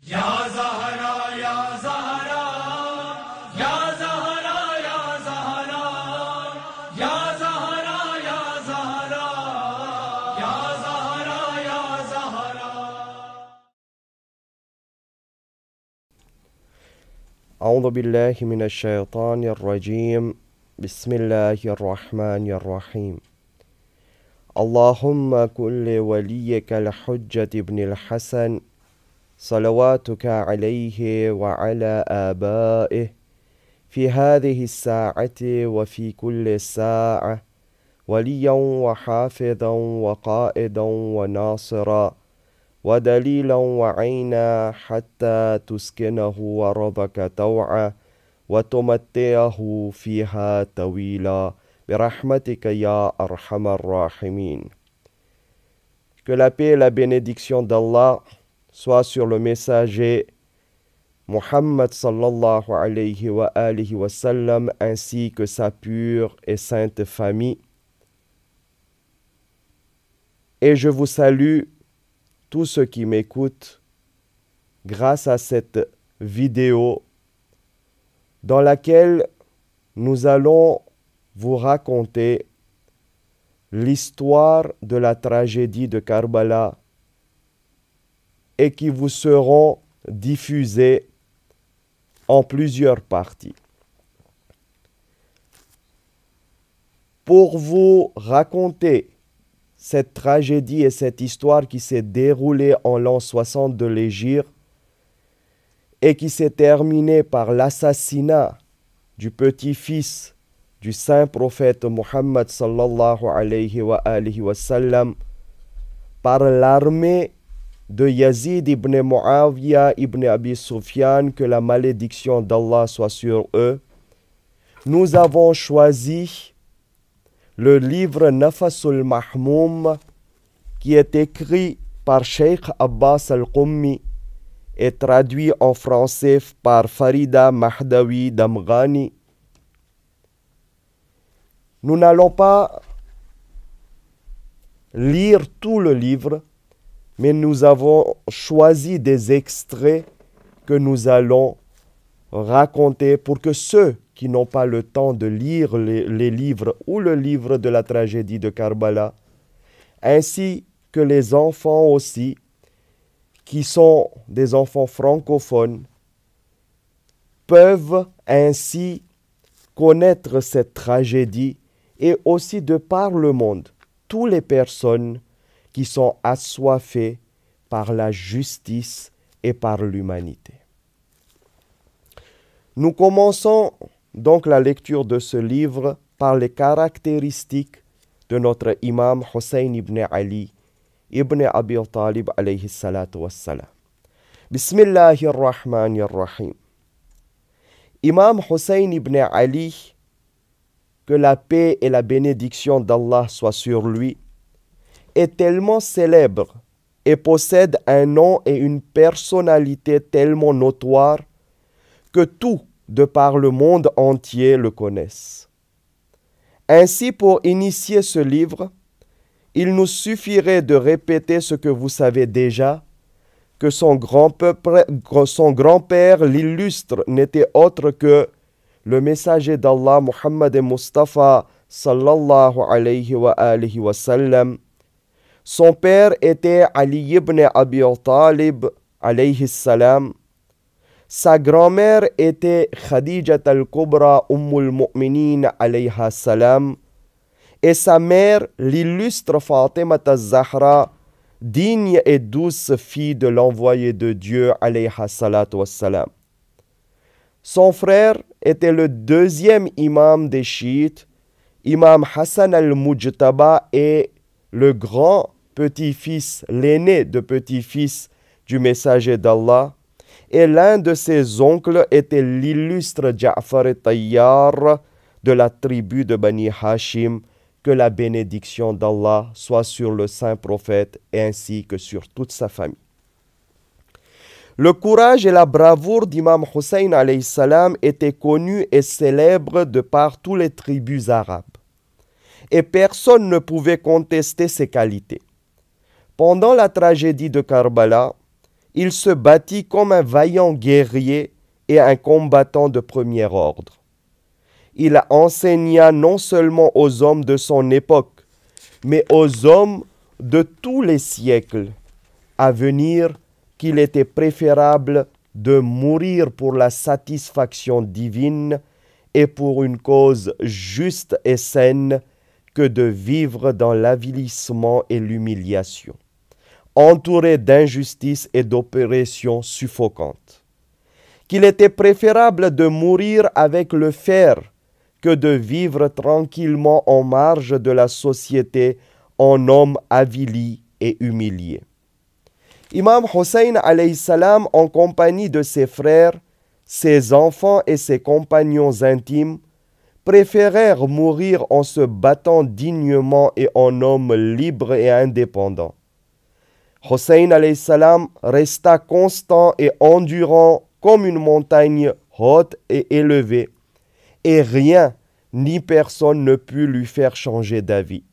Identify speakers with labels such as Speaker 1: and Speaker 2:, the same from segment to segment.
Speaker 1: Ya Zahra, Ya Zahra, Ya Zahra, Ya Zahra, Ya Zahra, Ya Zahra, Ya Zahra, Ya Zahra.
Speaker 2: أعوذ بالله من الشيطان الرجيم بسم الله الرحمن الرحيم اللهم كن لوليك الحجة بن الحسن صلواتك عليه وعلى آبائه في هذه الساعة وفي كل ساعة وليا وحافظا وقائدا وناصرا ودليلا وعينا حتى تسكنه أرضك طوعا وتمتعه فيها طويلا برحمتك يا أرحم الراحمين. Que la paix et la bénédiction d'Allah soient sur le messager Muhammad sallallahu alayhi wa alihi wa sallam ainsi que sa pure et sainte famille. Et je vous salue tous ceux qui m'écoutent grâce à cette vidéo dans laquelle nous allons vous raconter l'histoire de la tragédie de Karbala et qui vous seront diffusées en plusieurs parties. Pour vous raconter cette tragédie et cette histoire qui s'est déroulée en l'an 60 de l'Hégire et qui s'est terminée par l'assassinat du petit-fils du saint prophète Muhammad sallallahu alayhi wa alihi wa sallam par l'armée de Yazid ibn Muawiyah ibn Abi Sufyan, que la malédiction d'Allah soit sur eux, nous avons choisi le livre Nafasul Mahmoum qui est écrit par Sheikh Abbas Al-Qummi et traduit en français par Farida Mahdawi Damghani. Nous n'allons pas lire tout le livre, mais nous avons choisi des extraits que nous allons raconter pour que ceux qui n'ont pas le temps de lire les livres ou le livre de la tragédie de Karbala, ainsi que les enfants aussi, qui sont des enfants francophones, peuvent ainsi connaître cette tragédie et aussi de par le monde, toutes les personnes qui sont assoiffées par la justice et par l'humanité. Nous commençons donc la lecture de ce livre par les caractéristiques de notre imam Hussein ibn Ali ibn Abi Talib alayhi salatu wassalam. Bismillahir Rahmanir Rahim. Imam Hussein ibn Ali, que la paix et la bénédiction d'Allah soient sur lui, est tellement célèbre et possède un nom et une personnalité tellement notoire que tout de par le monde entier le connaissent. Ainsi, pour initier ce livre, il nous suffirait de répéter ce que vous savez déjà, que son grand-père, l'illustre, n'était autre que le messager d'Allah, Muhammad Mustafa sallallahu alayhi wa alihi wa sallam. Son père était Ali ibn Abi Talib alayhi salam. Sa grand-mère était Khadijat al-Kubra Ummul Mu'minin alayha salam. Et sa mère, l'illustre Fatima al-Zahra, digne et douce fille de l'envoyé de Dieu alayha salatu wassalam. Son frère était le deuxième imam des chiites, imam Hassan al-Mujtaba, et le grand petit-fils, l'aîné de petit-fils du messager d'Allah. Et l'un de ses oncles était l'illustre Ja'far al-Tayyar de la tribu de Bani Hashim. Que la bénédiction d'Allah soit sur le saint prophète ainsi que sur toute sa famille. Le courage et la bravoure d'Imam Hussein alayhi salam étaient connus et célèbres de par toutes les tribus arabes. Et personne ne pouvait contester ses qualités. Pendant la tragédie de Karbala, il se battit comme un vaillant guerrier et un combattant de premier ordre. Il enseigna non seulement aux hommes de son époque, mais aux hommes de tous les siècles à venir qu'il était préférable de mourir pour la satisfaction divine et pour une cause juste et saine que de vivre dans l'avilissement et l'humiliation, entouré d'injustices et d'oppressions suffocantes. Qu'il était préférable de mourir avec le fer que de vivre tranquillement en marge de la société en homme avili et humilié. Imam Hussein alayhi salam, en compagnie de ses frères, ses enfants et ses compagnons intimes, préférèrent mourir en se battant dignement et en homme libre et indépendant. Hussein alayhi salam resta constant et endurant comme une montagne haute et élevée, et rien ni personne ne put lui faire changer d'avis.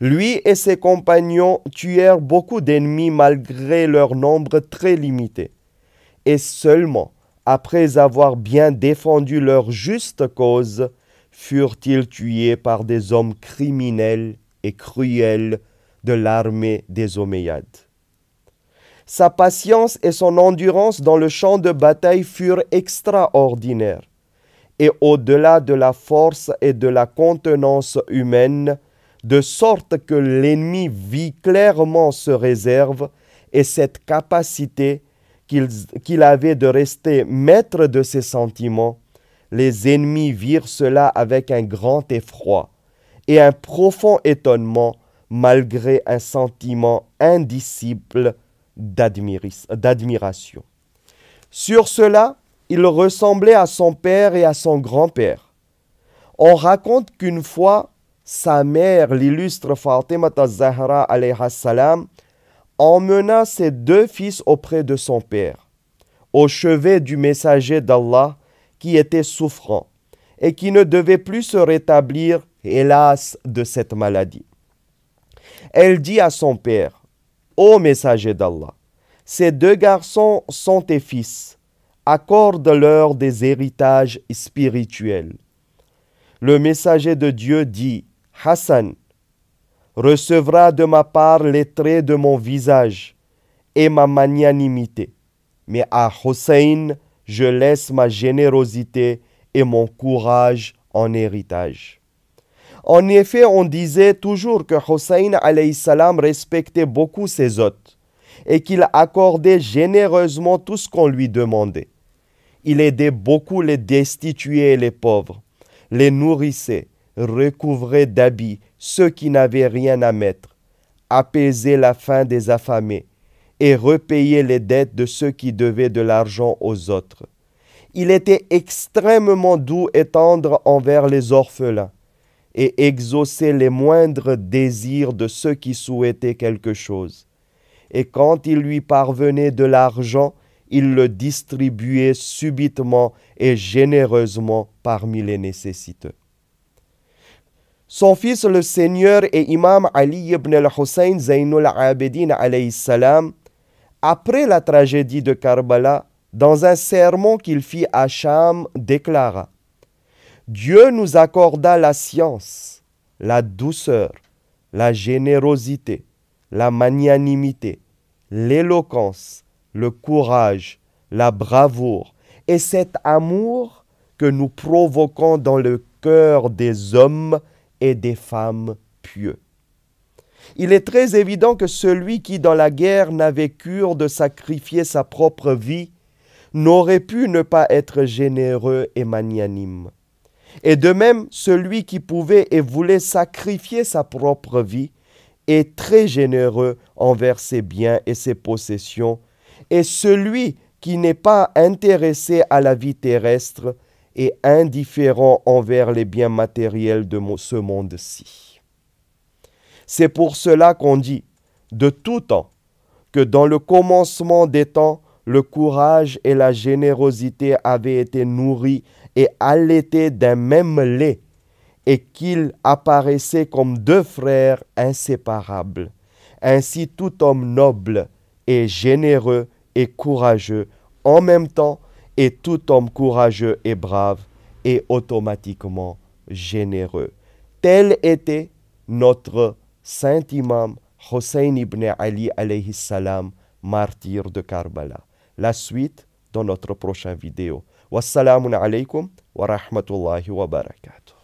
Speaker 2: Lui et ses compagnons tuèrent beaucoup d'ennemis malgré leur nombre très limité, et seulement après avoir bien défendu leur juste cause, furent-ils tués par des hommes criminels et cruels de l'armée des Omeyyades. Sa patience et son endurance dans le champ de bataille furent extraordinaires, et au-delà de la force et de la contenance humaine, de sorte que l'ennemi vit clairement ce réserve et cette capacité qu'il avait de rester maître de ses sentiments. Les ennemis virent cela avec un grand effroi et un profond étonnement, malgré un sentiment indicible d'admiration. Sur cela, il ressemblait à son père et à son grand-père. On raconte qu'une fois, sa mère, l'illustre Fatima az-Zahra alayha salam, emmena ses deux fils auprès de son père, au chevet du messager d'Allah qui était souffrant et qui ne devait plus se rétablir, hélas, de cette maladie. Elle dit à son père: « Ô messager d'Allah, ces deux garçons sont tes fils, accorde-leur des héritages spirituels. » Le messager de Dieu dit: « Hassan recevra de ma part les traits de mon visage et ma magnanimité, mais à Hussein, je laisse ma générosité et mon courage en héritage. » En effet, on disait toujours que Hussein alayhi salam respectait beaucoup ses hôtes et qu'il accordait généreusement tout ce qu'on lui demandait. Il aidait beaucoup les destitués et les pauvres, les nourrissait, recouvrait d'habits ceux qui n'avaient rien à mettre, apaisait la faim des affamés et repayait les dettes de ceux qui devaient de l'argent aux autres. Il était extrêmement doux et tendre envers les orphelins et exauçait les moindres désirs de ceux qui souhaitaient quelque chose. Et quand il lui parvenait de l'argent, il le distribuait subitement et généreusement parmi les nécessiteux. Son fils le Seigneur et Imam Ali ibn al-Hussein Zaynul Abidin alayhi salam, après la tragédie de Karbala, dans un sermon qu'il fit à Cham, déclara: « Dieu nous accorda la science, la douceur, la générosité, la magnanimité, l'éloquence, le courage, la bravoure et cet amour que nous provoquons dans le cœur des hommes et des femmes pieux. » Il est très évident que celui qui dans la guerre n'avait cure de sacrifier sa propre vie n'aurait pu ne pas être généreux et magnanime. Et de même, celui qui pouvait et voulait sacrifier sa propre vie est très généreux envers ses biens et ses possessions, et celui qui n'est pas intéressé à la vie terrestre est indifférent envers les biens matériels de ce monde-ci. C'est pour cela qu'on dit de tout temps que dans le commencement des temps, le courage et la générosité avaient été nourris et allaités d'un même lait, et qu'ils apparaissaient comme deux frères inséparables. Ainsi tout homme noble est généreux et courageux en même temps, et tout homme courageux et brave est automatiquement généreux. Tel était notre saint imam Hussein ibn Ali alayhi salam, martyr de Karbala. La suite dans notre prochaine vidéo. Wassalamun alaykum wa rahmatullahi wa barakatuh.